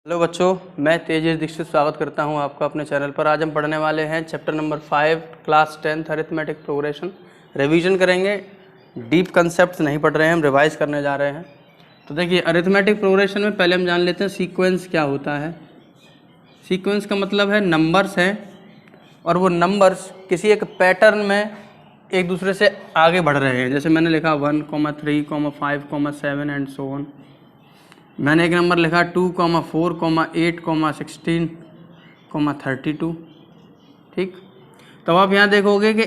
Hello बच्चों, मैं तेजेश दीक्षित स्वागत करता हूं आपका अपने चैनल पर। आज हम पढ़ने वाले हैं chapter number 5 class 10th arithmetic progression. Revision करेंगे, डीप कंसेप्ट नहीं पढ़ रहे हैं, हम रिवाइज करने जा रहे हैं। तो देखिए, अरिथमेटिक प्रोग्रेशन में पहले हम जान लेते हैं सीक्वेंस क्या होता है। सीक्वेंस का मतलब है नंबर्स हैं और वो नंबर्स किसी एक पैटर्न में एक दूसरे से आगे बढ़ रहे हैं। जैसे मैंने लिखा 1, 3, 5, 7 एंड सो ऑन। मैंने एक नंबर लिखा 2, 4, 8, 16, 32। ठीक, तो आप यहाँ देखोगे कि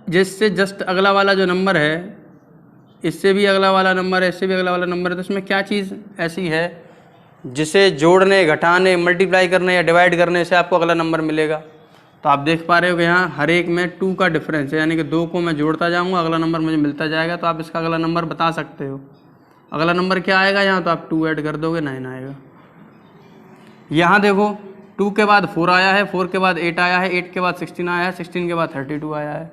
जिससे जस्ट अगला वाला जो नंबर है, इससे भी अगला वाला नंबर है, इससे भी अगला वाला नंबर है, तो इसमें क्या चीज़ ऐसी है जिसे जोड़ने, घटाने, मल्टीप्लाई करने या डिवाइड करने से आपको अगला नंबर मिलेगा। तो आप देख पा रहे हो कि यहाँ हर एक में 2 का डिफरेंस है, यानी कि 2 को मैं जोड़ता जाऊँगा, अगला नंबर मुझे मिलता जाएगा। तो आप इसका अगला नंबर बता सकते हो। अगला नंबर क्या आएगा यहाँ, तो आप 2 ऐड कर दोगे, 9 आएगा। यहाँ देखो 2 के बाद 4 आया है, 4 के बाद 8 आया है, 8 के बाद 16 आया है, 16 के बाद 32 आया है।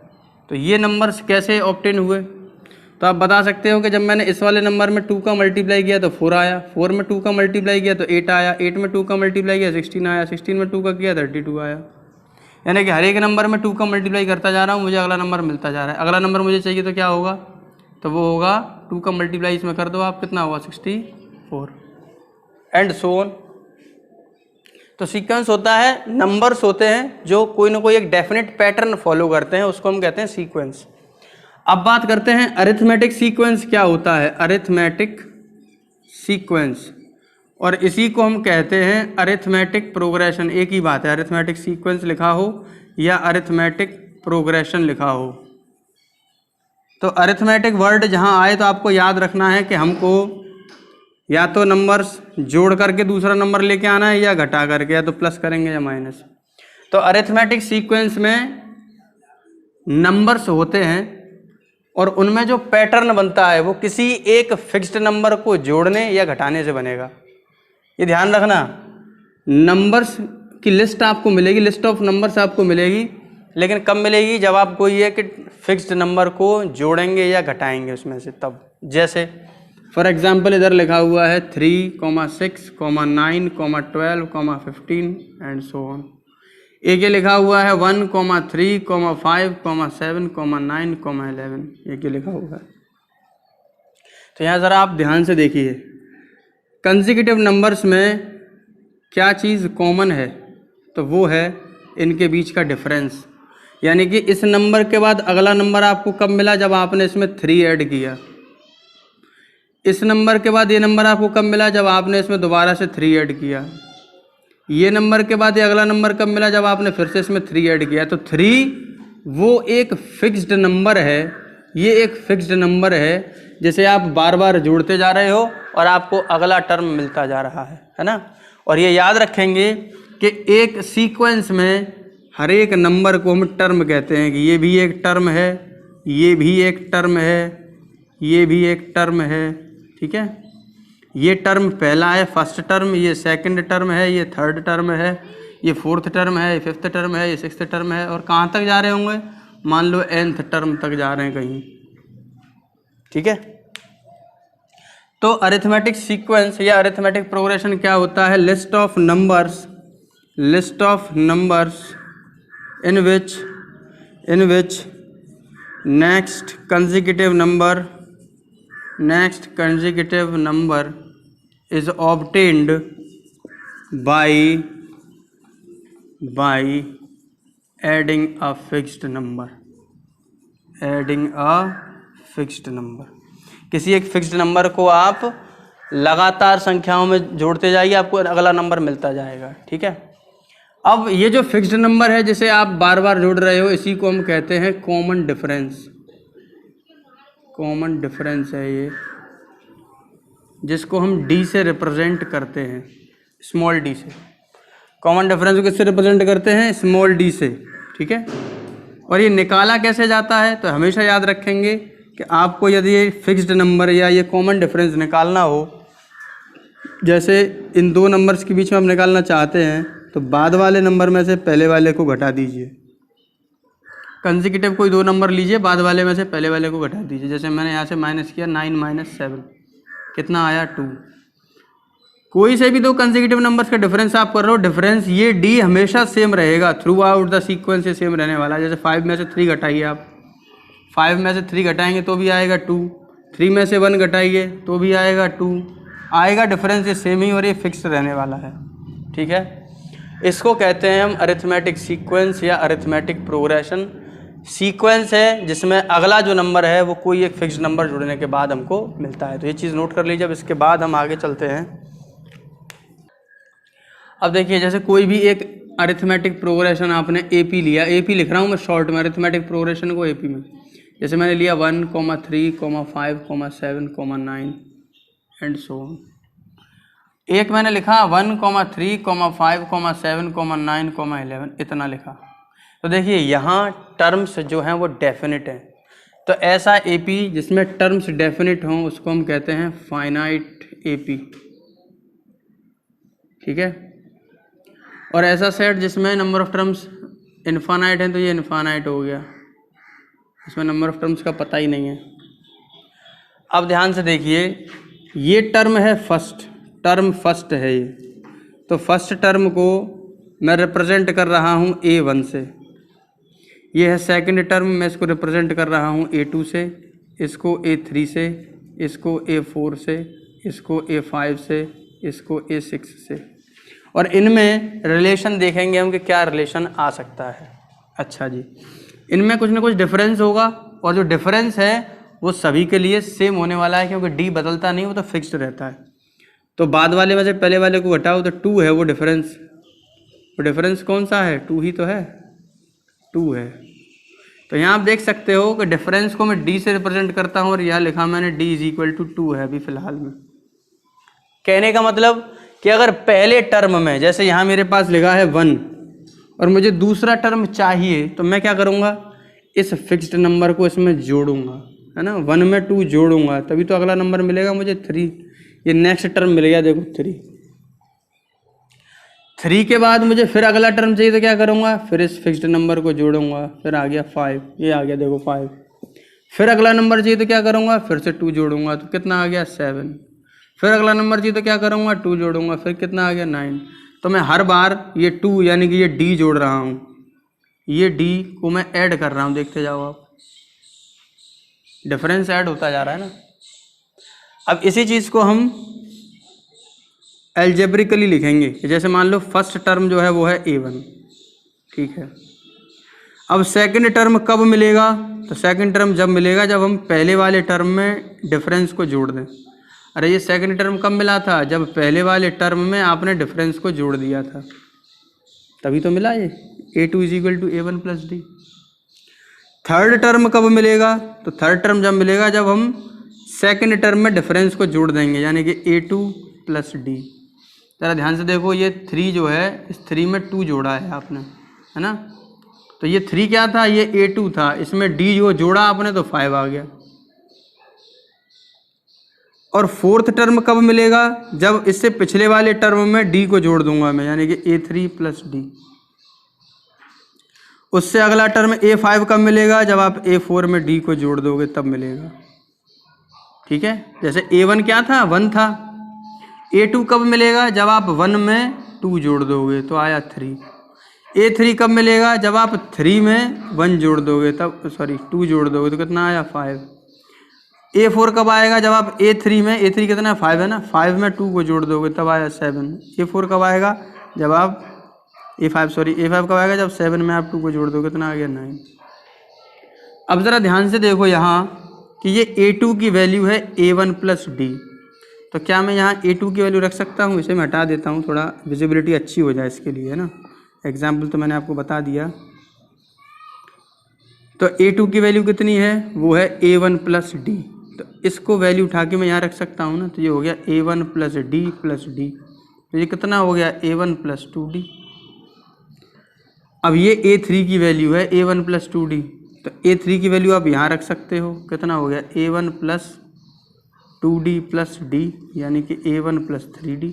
तो ये नंबर्स कैसे ऑब्टेन हुए, तो आप बता सकते हो कि जब मैंने इस वाले नंबर में 2 का मल्टीप्लाई किया तो 4 आया, 4 में 2 का मल्टीप्लाई किया तो 8 आया, 8 में 2 का मल्टीप्लाई किया 16 आया, 16 में 2 का किया 32 आया। यानी कि हर एक नंबर में 2 का मल्टीप्लाई करता जा रहा हूँ, मुझे अगला नंबर मिलता जा रहा है। अगला नंबर मुझे चाहिए तो क्या होगा, तो वो होगा 2 का मल्टीप्लाई इसमें कर दो आप, कितना होगा 64 एंड सो ऑन। तो सीक्वेंस होता है, नंबर्स होते हैं जो कोई ना कोई एक डेफिनेट पैटर्न फॉलो करते हैं, उसको हम कहते हैं सीक्वेंस। अब बात करते हैं अरिथमेटिक सीक्वेंस क्या होता है। अरिथमेटिक सीक्वेंस, और इसी को हम कहते हैं अरिथमेटिक प्रोग्रेशन। एक ही बात है, अरिथमेटिक सीक्वेंस लिखा हो या अरिथमेटिक प्रोग्रेशन लिखा हो। तो अरिथमेटिक वर्ड जहाँ आए तो आपको याद रखना है कि हमको या तो नंबर्स जोड़ करके दूसरा नंबर लेके आना है, या घटा करके, या तो प्लस करेंगे या माइनस। तो अरिथमेटिक सीक्वेंस में नंबर्स होते हैं और उनमें जो पैटर्न बनता है वो किसी एक फिक्स्ड नंबर को जोड़ने या घटाने से बनेगा। ये ध्यान रखना, नंबर्स की लिस्ट आपको मिलेगी, लिस्ट ऑफ नंबर्स आपको मिलेगी, लेकिन कब मिलेगी, जब आप कोई एक फिक्स्ड नंबर को जोड़ेंगे या घटाएंगे उसमें से, तब। जैसे फॉर एग्जांपल इधर लिखा हुआ है 3, 6, 9, 12, 15 एंड सो ऑन। एक ये लिखा हुआ है 1, 3, 5, 7, 9, 11। एक ये लिखा हुआ है। तो यहाँ ज़रा आप ध्यान से देखिए, कंसेक्यूटिव नंबर्स में क्या चीज़ कॉमन है, तो वो है इनके बीच का डिफरेंस। यानी कि इस नंबर के बाद अगला नंबर आपको कब मिला, जब आपने इसमें 3 ऐड किया। इस नंबर के बाद ये नंबर आपको कब मिला, जब आपने इसमें दोबारा से 3 ऐड किया। ये नंबर के बाद ये अगला नंबर कब मिला, जब आपने फिर से इसमें 3 ऐड किया। तो 3 वो एक फिक्स्ड नंबर है, ये एक फिक्स्ड नंबर है जिसे आप बार बार जोड़ते जा रहे हो और आपको अगला टर्म मिलता जा रहा है ना। और ये याद रखेंगे कि एक सीक्वेंस में हर एक नंबर को हम टर्म कहते हैं, कि ये भी एक टर्म है, ये भी एक टर्म है, ये भी एक टर्म है। ठीक है, ये टर्म पहला है, फर्स्ट टर्म, ये सेकंड टर्म है, ये थर्ड टर्म है, ये फोर्थ टर्म है, ये फिफ्थ टर्म है, ये सिक्स्थ टर्म है। और कहाँ तक जा रहे होंगे, मान लो nth टर्म तक जा रहे हैं कहीं। ठीक है, तो अरिथमेटिक सीक्वेंस या अरिथमेटिक प्रोग्रेशन क्या होता है, list of numbers in which next consecutive number is obtained by adding a fixed number। किसी एक फिक्स्ड नंबर को आप लगातार संख्याओं में जोड़ते जाइए, आपको अगला नंबर मिलता जाएगा। ठीक है, अब ये जो फिक्स्ड नंबर है जिसे आप बार बार जोड़ रहे हो, इसी को हम कहते हैं कॉमन डिफरेंस है ये, जिसको हम डी से रिप्रेजेंट करते हैं, स्मॉल डी से। कॉमन डिफरेंस को किससे रिप्रेजेंट करते हैं, स्मॉल डी से। ठीक है, और ये निकाला कैसे जाता है, तो हमेशा याद रखेंगे कि आपको यदि ये फिक्स्ड नंबर या ये कॉमन डिफरेंस निकालना हो, जैसे इन दो नंबर्स के बीच में हम निकालना चाहते हैं, तो बाद वाले नंबर में से पहले वाले को घटा दीजिए। कंसेक्यूटिव कोई 2 नंबर लीजिए, बाद वाले में से पहले वाले को घटा दीजिए। जैसे मैंने यहाँ से माइनस किया 9 - 7, कितना आया 2। कोई से भी दो कंसेक्यूटिव नंबर्स का डिफरेंस आप कर रहे हो, डिफरेंस ये डी हमेशा सेम रहेगा थ्रू आउट द सीक्वेंस, ये सेम रहने वाला है। जैसे 5 में से 3 घटाइए आप, 5 में से 3 घटाएंगे तो भी आएगा 2, 3 में से 1 घटाइए तो भी आएगा 2, आएगा डिफरेंस ये सेम ही और ये फिक्स रहने वाला है। ठीक है, इसको कहते हैं हम अरिथमेटिक सीक्वेंस या अरिथमेटिक प्रोग्रेशन। सीक्वेंस है जिसमें अगला जो नंबर है वो कोई एक फिक्स नंबर जुड़ने के बाद हमको मिलता है। तो ये चीज़ नोट कर लीजिए। अब इसके बाद हम आगे चलते हैं। अब देखिए, जैसे कोई भी एक अरिथमेटिक प्रोग्रेशन आपने एपी लिया, एपी लिख रहा हूँ मैं शॉर्ट में, अरिथमेटिक प्रोग्रेशन को एपी में। जैसे मैंने लिया 1, 3, 5, 7, 9 एंड सो ऑन। एक मैंने लिखा 1, 3, 5, 7, 9, 11, इतना लिखा। तो देखिए यहाँ टर्म्स जो हैं वो डेफिनिट हैं। तो ऐसा एपी जिसमें टर्म्स डेफिनिट हों उसको हम कहते हैं फाइनाइट एपी। ठीक है, और ऐसा सेट जिसमें नंबर ऑफ टर्म्स इनफाइनाइट हैं तो ये इनफाइनाइट हो गया, इसमें नंबर ऑफ टर्म्स का पता ही नहीं है। अब ध्यान से देखिए, ये टर्म है फर्स्ट, टर्म फर्स्ट है ये, तो फर्स्ट टर्म को मैं रिप्रेजेंट कर रहा हूँ A1 से। ये है सेकंड टर्म, मैं इसको रिप्रेजेंट कर रहा हूँ A2 से, इसको A3 से, इसको A4 से, इसको A5 से, इसको A6 से। और इनमें रिलेशन देखेंगे हम कि क्या रिलेशन आ सकता है। अच्छा जी, इनमें कुछ ना कुछ डिफरेंस होगा और जो डिफरेंस है वो सभी के लिए सेम होने वाला है क्योंकि डी बदलता नहीं, वो तो फिक्स्ड रहता है। तो बाद वाले में से पहले वाले को घटाओ तो 2 है वो डिफरेंस। वो डिफरेंस कौन सा है? 2 ही तो है, 2 है। तो यहाँ आप देख सकते हो कि डिफरेंस को मैं डी से रिप्रेजेंट करता हूँ और यहाँ लिखा मैंने डी इज इक्वल टू 2 है अभी फ़िलहाल में। कहने का मतलब कि अगर पहले टर्म में, जैसे यहाँ मेरे पास लिखा है 1 और मुझे दूसरा टर्म चाहिए तो मैं क्या करूँगा, इस फिक्स्ड नंबर को इसमें जोड़ूंगा, है ना। 1 में 2 जोड़ूंगा तभी तो अगला नंबर मिलेगा मुझे 3। ये नेक्स्ट टर्म मिल गया, देखो 3 के बाद मुझे फिर अगला टर्म चाहिए तो क्या करूँगा, फिर इस फिक्स्ड नंबर को जोड़ूंगा, फिर आ गया 5, ये आ गया देखो 5। फिर अगला नंबर चाहिए तो क्या करूँगा, फिर से 2 जोड़ूंगा तो कितना आ गया 7। फिर अगला नंबर चाहिए तो क्या करूँगा, 2 जोड़ूंगा, फिर कितना आ गया 9। तो मैं हर बार ये 2 यानी कि ये डी जोड़ रहा हूँ, ये डी को मैं ऐड कर रहा हूँ, देखते जाओ आप, डिफरेंस ऐड होता जा रहा है ना। अब इसी चीज़ को हम एल्जेब्रिकली लिखेंगे। जैसे मान लो फर्स्ट टर्म जो है वो है A1, ठीक है। अब सेकंड टर्म कब मिलेगा, तो सेकंड टर्म जब मिलेगा जब हम पहले वाले टर्म में डिफरेंस को जोड़ दें। अरे ये सेकंड टर्म कब मिला था, जब पहले वाले टर्म में आपने डिफरेंस को जोड़ दिया था, तभी तो मिला ये A2 is equal to A1 plus D. Third term कब मिलेगा, तो थर्ड टर्म जब मिलेगा जब हम सेकंड टर्म में डिफरेंस को जोड़ देंगे, यानी कि A2 प्लस डी। ज़रा ध्यान से देखो, ये 3 जो है, इस 3 में 2 जोड़ा है आपने, है ना। तो ये 3 क्या था, ये A2 था, इसमें D जो जोड़ा आपने तो 5 आ गया। और फोर्थ टर्म कब मिलेगा, जब इससे पिछले वाले टर्म में D को जोड़ दूंगा मैं, यानी कि A3 प्लस डी। उससे अगला टर्म A5 कब मिलेगा, जब आप A4 में D को जोड़ दोगे तब मिलेगा, ठीक है। जैसे A1 क्या था, 1 था। A2 कब मिलेगा, जब आप 1 में 2 जोड़ दोगे तो आया 3। A3 कब मिलेगा, जब आप 3 में 1 जोड़ दोगे तब, 2 जोड़ दोगे तो कितना आया 5। A4 कब आएगा, जब आप A3 में, A3 कितना 5 है ना, 5 में 2 को जोड़ दोगे तब आया 7। A4 कब आएगा, जब आप A5 कब आएगा, जब 7 में आप 2 को जोड़ दोगे कितना आ गया 9। अब ज़रा ध्यान से देखो यहाँ कि ये A2 की वैल्यू है A1 प्लस डी। तो क्या मैं यहाँ A2 की वैल्यू रख सकता हूँ, इसे मैं हटा देता हूँ, थोड़ा विजिबिलिटी अच्छी हो जाए इसके लिए, है ना। एग्जाम्पल तो मैंने आपको बता दिया। तो A2 की वैल्यू कितनी है, वो है A1 प्लस डी। तो इसको वैल्यू उठा के मैं यहाँ रख सकता हूँ ना, तो ये हो गया A1 plus D plus D. तो ये कितना हो गया, A1 प्लस 2D। अब ये A3 की वैल्यू है A1 प्लस 2D, तो A3 की वैल्यू आप यहाँ रख सकते हो, कितना हो गया A1 plus 2D plus D, यानी कि A1 प्लस 3D।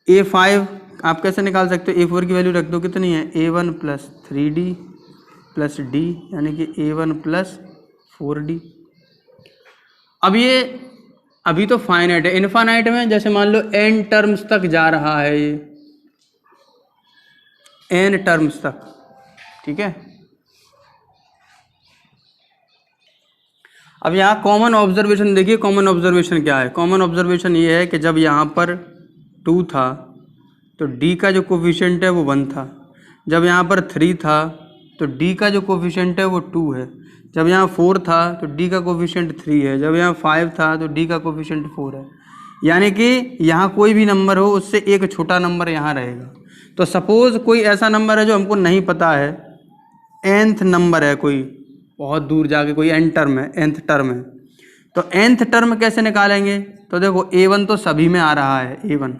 A5 आप कैसे निकाल सकते हो, A4 की वैल्यू रख दो, कितनी है A1 plus 3D plus D, यानी कि A1 प्लस 4D। अब ये अभी तो फाइनाइट है, इनफाइनाइट में जैसे मान लो n टर्म्स तक जा रहा है, ये n टर्म्स तक, ठीक है। अब यहाँ कॉमन ऑब्जर्वेशन देखिए, कॉमन ऑब्जर्वेशन क्या है। कॉमन ऑब्जर्वेशन ये है कि जब यहाँ पर 2 था तो d का जो कोफिशिएंट है वो 1 था, जब यहाँ पर 3 था तो d का जो कोफिशिएंट है वो 2 है, जब यहाँ 4 था तो d का कोफिशिएंट 3 है, जब यहाँ 5 था तो d का कोफिशिएंट 4 है। यानी कि यहाँ कोई भी नंबर हो उससे एक छोटा नंबर यहाँ रहेगा। तो सपोज़ कोई ऐसा नंबर है जो हमको नहीं पता है, nth नंबर है कोई, बहुत दूर जाके कोई n टर्म है, nth टर्म है, तो nth टर्म कैसे निकालेंगे। तो देखो a1 तो सभी में आ रहा है, a1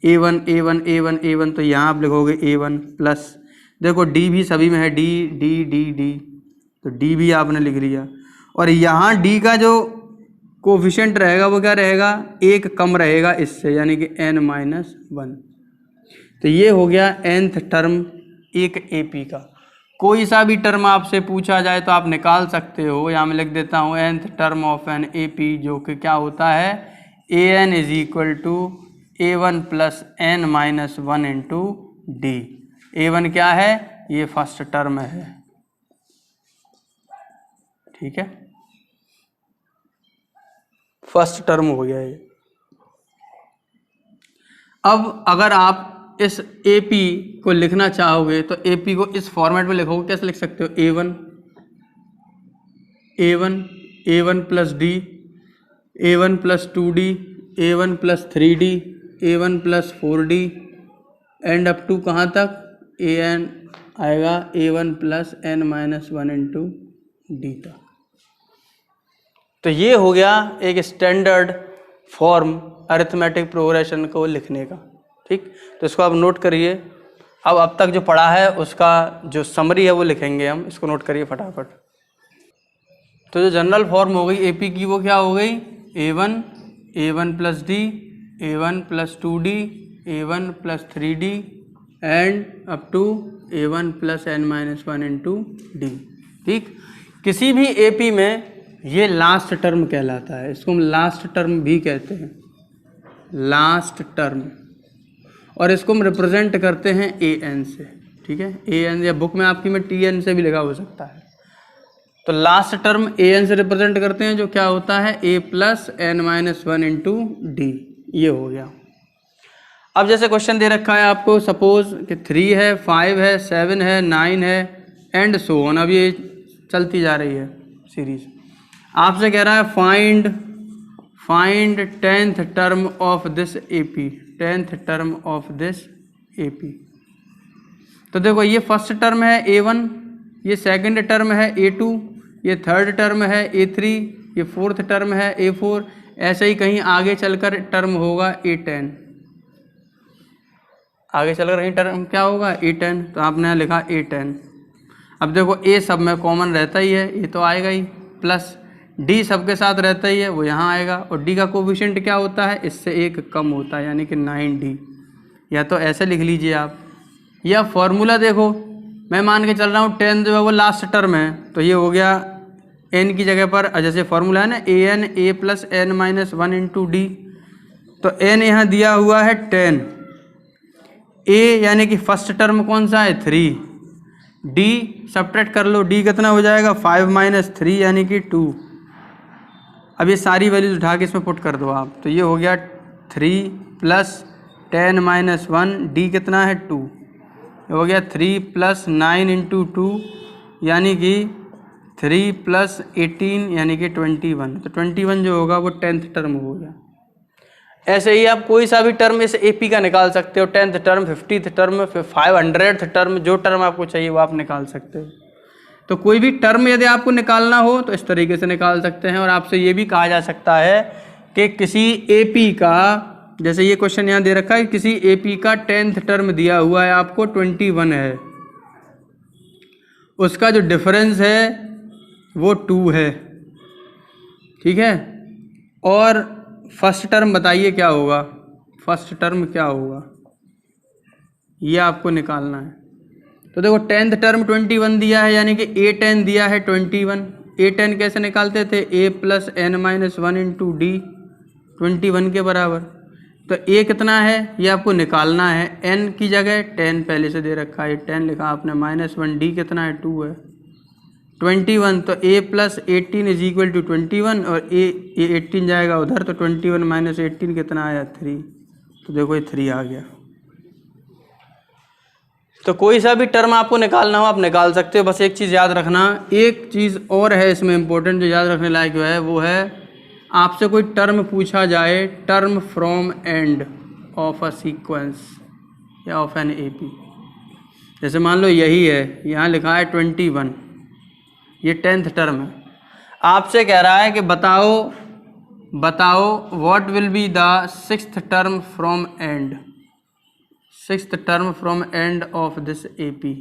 a1 a1 a1 a1, तो यहाँ आप लिखोगे a1 प्लस, देखो d भी सभी में है, d d d d, तो d भी आपने लिख लिया। और यहाँ d का जो कोफिशिएंट रहेगा वो क्या रहेगा, एक कम रहेगा इससे, यानी कि n-1। तो ये हो गया nth टर्म एक AP का। कोई सा भी टर्म आपसे पूछा जाए तो आप निकाल सकते हो। यहाँ मैं लिख देता हूँ nth term of an AP, जो कि क्या होता है, an is equal to a1 plus n-1 into D. a1 क्या है, ये फर्स्ट टर्म है, ठीक है, फर्स्ट टर्म हो गया ये। अब अगर आप इस AP को लिखना चाहोगे तो AP को इस फॉर्मेट में लिखोगे, कैसे लिख सकते हो, a1 plus d, a1 plus 2d, a1 plus 3d, a1 plus 4d, and up to कहाँ तक, an आएगा a1 plus n-1 into D तक। तो ये हो गया एक स्टैंडर्ड फॉर्म अरिथमेटिक प्रोग्रेशन को लिखने का, ठीक। तो इसको आप नोट करिए। अब तक जो पढ़ा है उसका जो समरी है वो लिखेंगे हम, इसको नोट करिए फटाफट। तो जो जनरल फॉर्म हो गई AP की वो क्या हो गई, a1 plus d, a1 plus 2d, a1 plus 3d, and up to a1 plus n-1 into D, ठीक। किसी भी AP में ये लास्ट टर्म कहलाता है, इसको हम लास्ट टर्म भी कहते हैं, लास्ट टर्म, और इसको हम रिप्रेजेंट करते हैं an से, ठीक है। an या बुक में आपकी में tn से भी लिखा हो सकता है। तो लास्ट टर्म an से रिप्रेजेंट करते हैं, जो क्या होता है a plus n-1 into D, ये हो गया। अब जैसे क्वेश्चन दे रखा है आपको, सपोज कि 3 है, 5 है, 7 है, 9 है, एंड सो ऑन। अब ये चलती जा रही है सीरीज। आपसे कह रहा है find 10th term of this AP, 10th term of this AP। तो देखो ये फर्स्ट टर्म है a1, ये सेकंड टर्म है a2, ये थर्ड टर्म है a3, ये फोर्थ टर्म है a4, ऐसे ही कहीं आगे चलकर टर्म होगा a10, आगे चलकर कहीं टर्म क्या होगा a10, तो आपने यहाँ लिखा a10। अब देखो a सब में कॉमन रहता ही है, ये तो आएगा ही, प्लस d सबके साथ रहता ही है, वो यहाँ आएगा, और d का कोफिशिएंट क्या होता है, इससे एक कम होता है, यानी कि 9d। या तो ऐसे लिख लीजिए आप, या फॉर्मूला देखो, मैं मान के चल रहा हूँ 10 जो है वो लास्ट टर्म है, तो ये हो गया n की जगह पर, जैसे फॉर्मूला है ना an a plus n-1 into D, तो n यहाँ दिया हुआ है 10, a यानी कि फर्स्ट टर्म कौन सा है 3, d सब्ट्रैक्ट कर लो, d कितना हो जाएगा 5 माइनस 3 यानी कि 2। अब ये सारी वैल्यूज उठा के इसमें पुट कर दो आप, तो ये हो गया 3 प्लस 10 माइनस 1, डी कितना है 2, ये हो गया 3 प्लस 9 इंटू 2 यानी कि 3 प्लस 18 यानी कि 21। तो 21 जो होगा वो 10th टर्म हो गया। ऐसे ही आप कोई सा भी टर्म इस AP का निकाल सकते हो, 10th term, 50th term, 500th term, जो टर्म आपको चाहिए वो आप निकाल सकते हो। तो कोई भी टर्म यदि आपको निकालना हो तो इस तरीके से निकाल सकते हैं। और आपसे ये भी कहा जा सकता है कि किसी AP का, जैसे ये क्वेश्चन यहाँ दे रखा है, किसी AP का 10th टर्म दिया हुआ है आपको 21 है, उसका जो डिफरेंस है वो 2 है, ठीक है। और फर्स्ट टर्म बताइए क्या होगा, फर्स्ट टर्म क्या होगा, ये आपको निकालना है। तो देखो 10th टर्म 21 दिया है, यानी कि a10 दिया है 21। a10 कैसे निकालते थे, a plus n-1 into D, 21 के बराबर। तो ए कितना है ये आपको निकालना है, n की जगह 10 पहले से दे रखा है, 10 लिखा आपने -1, d कितना है 2 है 21। तो a + 18 = 21 और ये 18 जाएगा उधर, तो 21 - 18 कितना आया 3। तो देखो ये 3 आ गया। तो कोई सा भी टर्म आपको निकालना हो आप निकाल सकते हो। बस एक चीज़ याद रखना, एक चीज़ और है इसमें इम्पोर्टेंट जो याद रखने लायक है, वो है आपसे कोई टर्म पूछा जाए, term from end of a sequence या ऑफ एन एपी। जैसे मान लो यही है, यहाँ लिखा है 21, ये 10th टर्म है। आपसे कह रहा है कि बताओ what will be the 6th term from and, 6th term from end of this AP.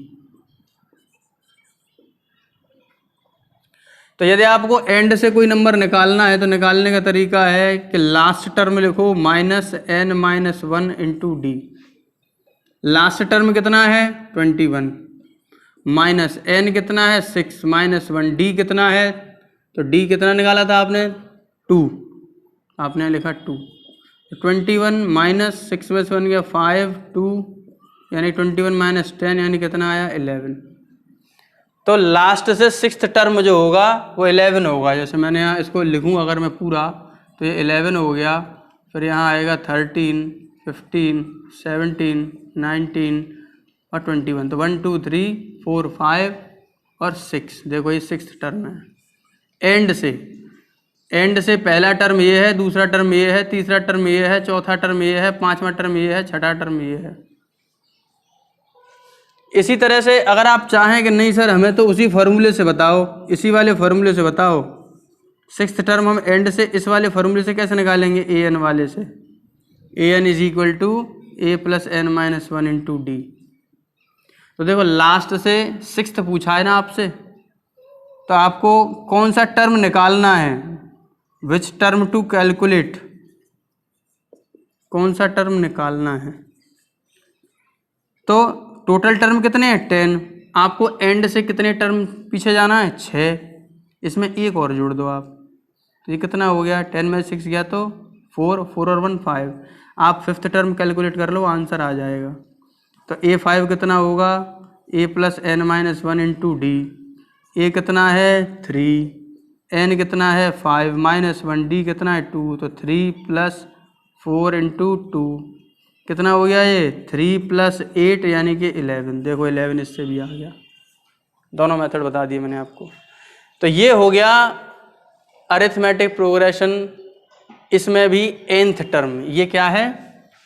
तो यदि आपको एंड से कोई नंबर निकालना है तो निकालने का तरीका है कि लास्ट टर्म लिखो -n - 1 × d। लास्ट टर्म कितना है 21, माइनस n कितना है 6 -1, d कितना है, तो d कितना निकाला था आपने 2, आपने लिखा 2। 21 - 6 में से 1 गया 5, 2 यानी 21 - 10 यानी कितना आया 11। तो लास्ट से 6th टर्म जो होगा वो 11 होगा। जैसे मैंने यहाँ इसको लिखूँ अगर मैं पूरा, तो ये 11 हो गया। फिर यहाँ आएगा 13, 15, 17, 19 और 21। तो 1 2 3 4 5 और 6, देखो ये 6th टर्म है। एंड से पहला टर्म ये है, दूसरा टर्म ये है, तीसरा टर्म ये है, चौथा टर्म ये है, पांचवा टर्म ये है, छठा टर्म ये है। इसी तरह से अगर आप चाहें कि नहीं सर हमें तो उसी फार्मूले से बताओ, इसी वाले फार्मूले से बताओ, 6th टर्म हम एंड से इस वाले फार्मूले से कैसे निकालेंगे, ए एन वाले से। A N = a + n - 1 × d। तो देखो लास्ट से 6th पूछा है ना आपसे, तो आपको कौन सा टर्म निकालना है, विच टर्म टू कैलकुलेट, कौन सा टर्म निकालना है। तो टोटल टर्म कितने हैं 10, आपको एंड से कितने टर्म पीछे जाना है 6, इसमें एक और जोड़ दो आप, तो ये कितना हो गया 10 में 6 गया तो 4, 4 और 1 5। आप 5th टर्म कैलकुलेट कर लो, आंसर आ जाएगा। तो a5 कितना होगा, a + n - 1 × d। a कितना है 3, n कितना है 5 -1, d कितना है 2, तो 3 + 4 × 2 कितना हो गया ये 3 + 8 यानी कि 11। देखो 11 इससे भी आ गया, दोनों मेथड बता दिए मैंने आपको। तो ये हो गया अरिथमेटिक प्रोग्रेशन, इसमें भी nth टर्म। ये क्या है,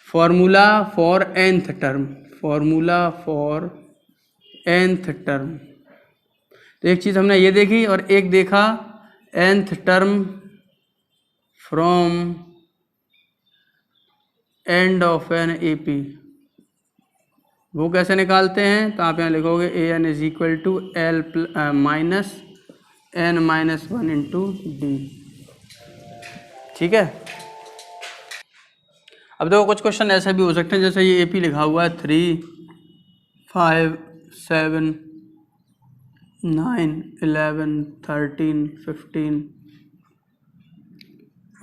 formula for nth term, formula for nth term. तो एक चीज़ हमने ये देखी और एक देखा nth term from end of an AP, वो कैसे निकालते हैं। तो आप यहाँ लिखोगे an = l - n - 1 × d। ठीक है। अब देखो कुछ क्वेश्चन ऐसे भी हो सकते हैं, जैसे ये एपी लिखा हुआ है 3 5 7 9 11 13 15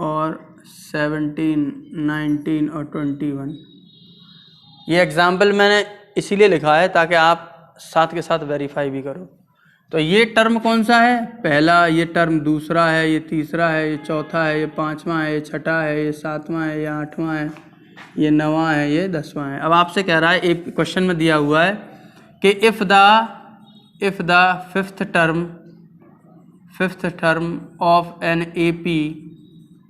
और 17 19 और 21। ये एग्जाम्पल मैंने इसीलिए लिखा है ताकि आप साथ के साथ वेरीफाई भी करो। तो ये टर्म कौन सा है, पहला, ये टर्म दूसरा है, ये तीसरा है, ये चौथा है, ये पांचवा है, ये छठा है, ये सातवां है, ये आठवां है, ये नवां है, ये 10वां है। अब आपसे कह रहा है, एक क्वेश्चन में दिया हुआ है कि if the fifth term of an AP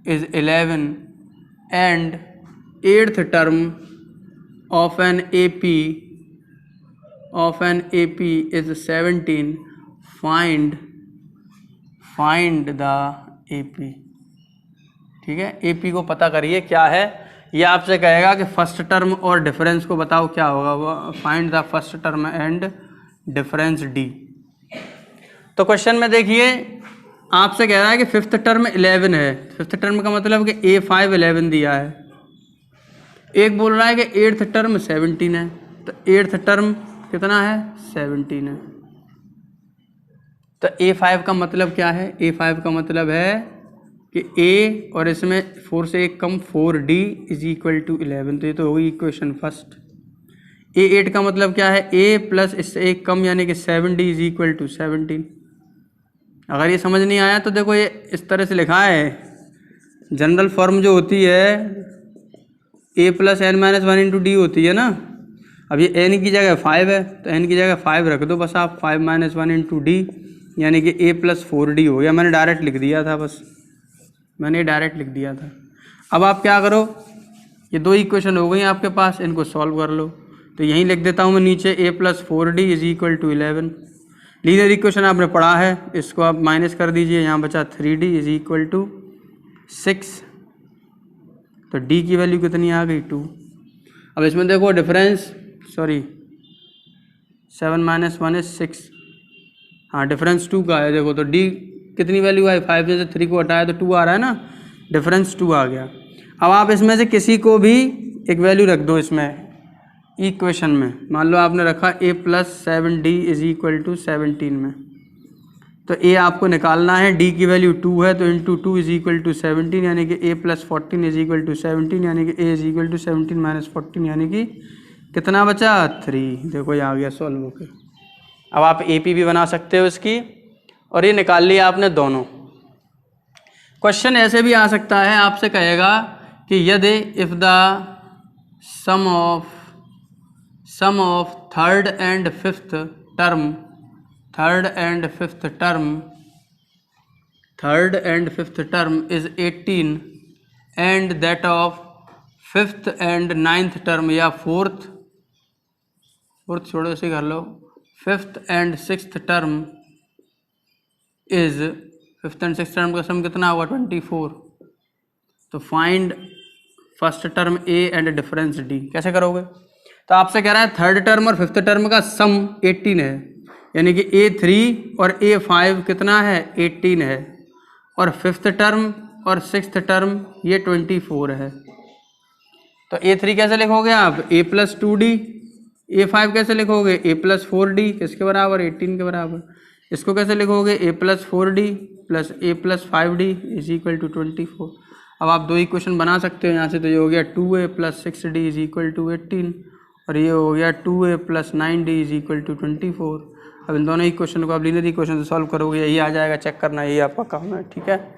is 11 and 8th term of an AP is 17, find the AP. ठीक है, एपी को पता करिए क्या है। ये आपसे कहेगा कि फर्स्ट टर्म और डिफरेंस को बताओ क्या होगा, वो find the first term and difference D. तो क्वेश्चन में देखिए आपसे कह रहा है कि 5th टर्म 11 है, 5th टर्म का मतलब कि a5 11 दिया है। एक बोल रहा है कि 8th टर्म 17 है, तो 8th टर्म कितना है 17 है। तो a5 का मतलब क्या है, a5 का मतलब है कि ए और इसमें 4 से 1 कम 4d इज इक्वल टू 11, तो ये तो होगी इक्वेशन फर्स्ट। A8 का मतलब क्या है, a प्लस इससे 1 कम यानी कि 7d इज इक्वल टू 17। अगर ये समझ नहीं आया तो देखो ये इस तरह से लिखा है, जनरल फॉर्म जो होती है a plus n minus 1 into d होती है ना। अब ये n की जगह 5 है तो n की जगह 5 रख दो बस आप, 5 माइनस 1 इंटू डी यानी कि a प्लस 4d हो गया। मैंने डायरेक्ट लिख दिया था, बस मैंने डायरेक्ट लिख दिया था। अब आप क्या करो, ये दो इक्वेशन हो गई आपके पास, इनको सॉल्व कर लो। तो यहीं लिख देता हूँ मैं नीचे a plus 4d is equal to 11। Linear equation आपने पढ़ा है, इसको आप माइनस कर दीजिए, यहाँ बचा 3d इज इक्वल टू 6। तो d की वैल्यू कितनी आ गई, 2। अब इसमें देखो डिफरेंस, सॉरी 7 माइनस 1 इज 6, हाँ डिफरेंस 2 का है। देखो तो d कितनी वैल्यू आई, 5 में से 3 को हटाया तो 2 आ रहा है ना, डिफरेंस 2 आ गया। अब आप इसमें से किसी को भी एक वैल्यू रख दो इसमें इक्वेशन में। मान लो आपने रखा a plus 7d is equal to 17 में, तो a आपको निकालना है, d की वैल्यू 2 है तो इंटू 2 इज इक्वल टू 17 यानी कि a plus 14 is equal to 17 यानी कि a is equal to 17 minus 14 यानी कि कितना बचा, 3। देखो ये आ गया सॉल्व होके। अब आप AP भी बना सकते हो इसकी, और ये निकाल लिया आपने दोनों। क्वेश्चन ऐसे भी आ सकता है, आपसे कहेगा कि यदि if the sum of third and fifth term is 18 and that of fifth and ninth term, या फोर्थ छोड़ो इसे कर लो, fifth and sixth term is, fifth and sixth term का सम कितना होगा, 24। तो find first term a and difference d। कैसे करोगे, तो आपसे कह रहा है थर्ड टर्म और फिफ्थ टर्म का सम 18 है, यानी कि a3 और a5 कितना है, 18 है, और फिफ्थ टर्म और सिक्स्थ टर्म ये 24 है। तो a3 कैसे लिखोगे आप, a प्लस 2d, a5 कैसे लिखोगे, a प्लस 4d, किसके बराबर, 18 के बराबर। इसको कैसे लिखोगे, a plus 4d plus a plus 5d is equal to 24। अब आप दो इक्वेशन बना सकते हो यहाँ से, तो ये हो गया 2a plus 6d is equal to 18 और ये हो गया 2a plus 9d is equal to 24। अब इन दोनों इक्वेशन को आप लीनियर इक्वेशन से सॉल्व करोगे, यही आ जाएगा, चेक करना यही आपका काम है, ठीक है।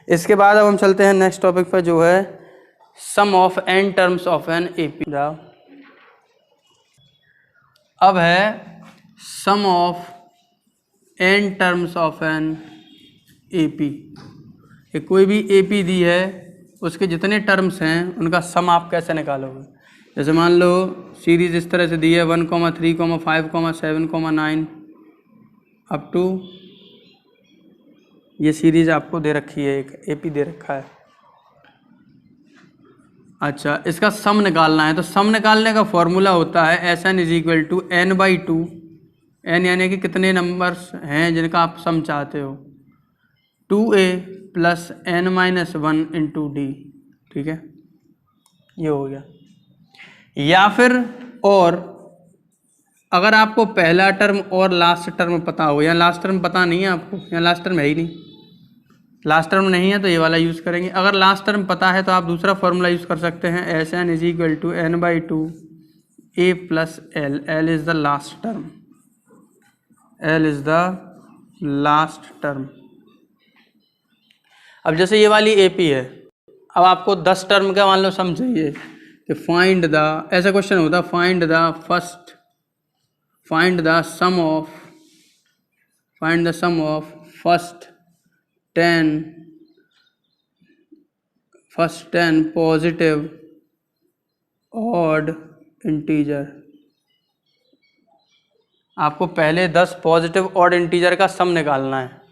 इसके बाद अब हम चलते हैं नेक्स्ट टॉपिक पर, जो है sum of n terms of an AP। अब है sum of n terms of an AP। कोई भी AP दी है, उसके जितने टर्म्स हैं उनका सम आप कैसे निकालोगे। जैसे मान लो सीरीज इस तरह से दी है 1, 3, 5, 7, 9 अप टू, ये सीरीज आपको दे रखी है, एक AP दे रखा है। अच्छा, इसका सम निकालना है, तो सम निकालने का फॉर्मूला होता है SN is equal to n/2, n यानी कि कितने नंबर्स हैं जिनका आप सम चाहते हो, 2a plus n-1 into D, ठीक है, ये हो गया। या फिर और अगर आपको पहला टर्म और लास्ट टर्म पता हो, या लास्ट टर्म पता नहीं है आपको, या लास्ट टर्म है ही नहीं, लास्ट टर्म नहीं है तो ये वाला यूज़ करेंगे। अगर लास्ट टर्म पता है तो आप दूसरा फॉर्मूला यूज़ कर सकते हैं, SN is equal to n/2 a plus l, l is the last term, l is the last term. अब जैसे ये वाली AP है, अब आपको 10 टर्म का मान लो सम चाहिए, कि फाइंड द, ऐसा क्वेश्चन होता है, find the sum of first 10 positive odd integer. आपको पहले 10 पॉजिटिव ऑड इंटीजर का सम निकालना है।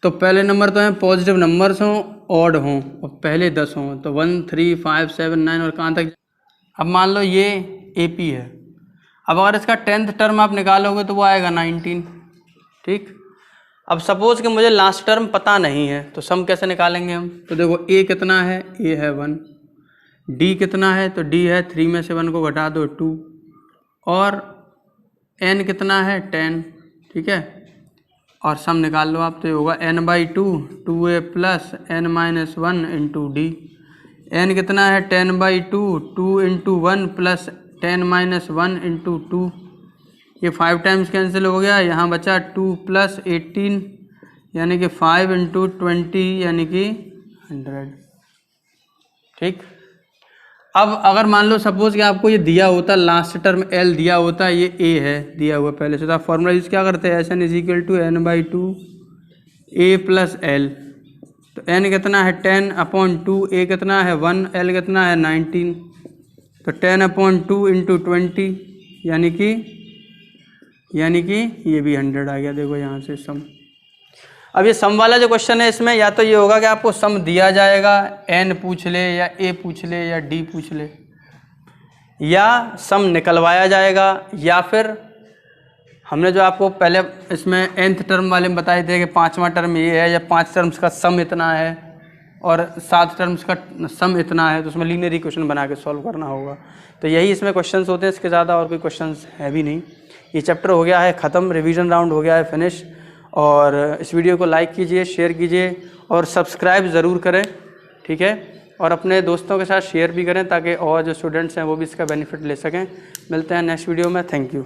तो पहले नंबर तो हैं पॉजिटिव नंबर्स हों, ऑड हों, और पहले 10 हों, तो 1, 3, 5, 7, 9 और कहाँ तक। अब मान लो ये AP है, अब अगर इसका 10th टर्म आप निकालोगे तो वो आएगा 19, ठीक। अब सपोज कि मुझे लास्ट टर्म पता नहीं है, तो सम कैसे निकालेंगे हम। तो देखो A कितना है, A है 1, D कितना है, तो D है 3 में से 1 को घटा दो 2, और N कितना है 10, ठीक है, और सम निकाल लो आप, तो ये होगा n/2 2a plus n-1 into D. n कितना है 10/2 2 इंटू 1 प्लस 10-1 इंटू 2, ये 5 टाइम्स कैंसिल हो गया, यहाँ बचा 2 प्लस 18 यानी कि 5 इंटू 20 यानी कि 100। ठीक, अब अगर मान लो सपोज कि आपको ये दिया होता, लास्ट टर्म l दिया होता, ये a है दिया हुआ पहले से, तो आप फॉर्मूला यूज़ क्या करते हैं, SN = n/2 a plus l। तो n कितना है 10/2, a कितना है 1, l कितना है 19, तो 10/2 इंटू 20 यानी कि ये भी 100 आ गया। देखो यहाँ से सम। अब ये सम वाला जो क्वेश्चन है, इसमें या तो ये होगा कि आपको सम दिया जाएगा, n पूछ ले या a पूछ ले या d पूछ ले, या सम निकलवाया जाएगा, या फिर हमने जो आपको पहले इसमें nth टर्म वाले में बताए थे कि 5वां टर्म ये है या 5 टर्म्स का सम इतना है और 7 टर्म्स का सम इतना है, तो उसमें लीनियर इक्वेशन बना के सॉल्व करना होगा। तो यही इसमें क्वेश्चंस होते हैं, इसके ज़्यादा और कोई क्वेश्चंस है भी नहीं। ये चैप्टर हो गया है ख़त्म, रिवीजन राउंड हो गया है फिनिश। और इस वीडियो को लाइक कीजिए, शेयर कीजिए और सब्सक्राइब ज़रूर करें, ठीक है, और अपने दोस्तों के साथ शेयर भी करें ताकि और जो स्टूडेंट्स हैं वो भी इसका बेनिफिट ले सकें। मिलते हैं नेक्स्ट वीडियो में, थैंक यू।